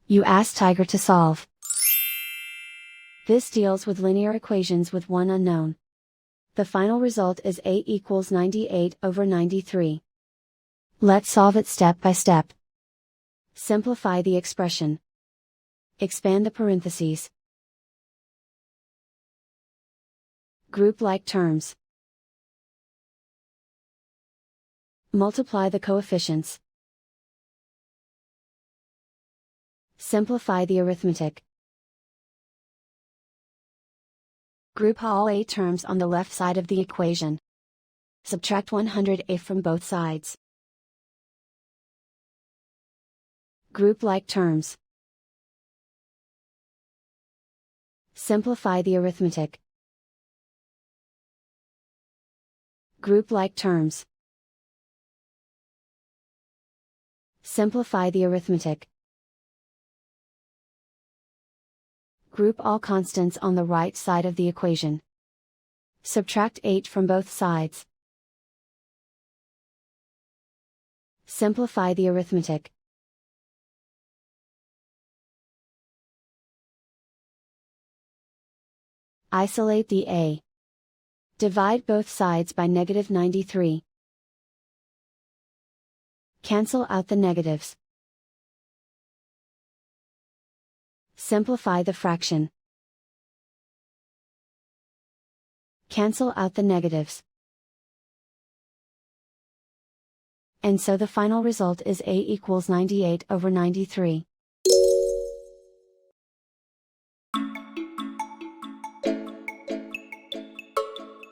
You ask Tiger to solve. This deals with linear equations with one unknown. The final result is a equals 98/93. Let's solve it step by step. Simplify the expression. Expand the parentheses. Group like terms. Multiply the coefficients. Simplify the arithmetic. Group all a terms on the left side of the equation. Subtract 100a from both sides. Group like terms. Simplify the arithmetic. Group like terms. Simplify the arithmetic. Group all constants on the right side of the equation. Subtract 8 from both sides. Simplify the arithmetic. Isolate the a. Divide both sides by -93. Cancel out the negatives. Simplify the fraction. Cancel out the negatives. And so the final result is a equals 98/93.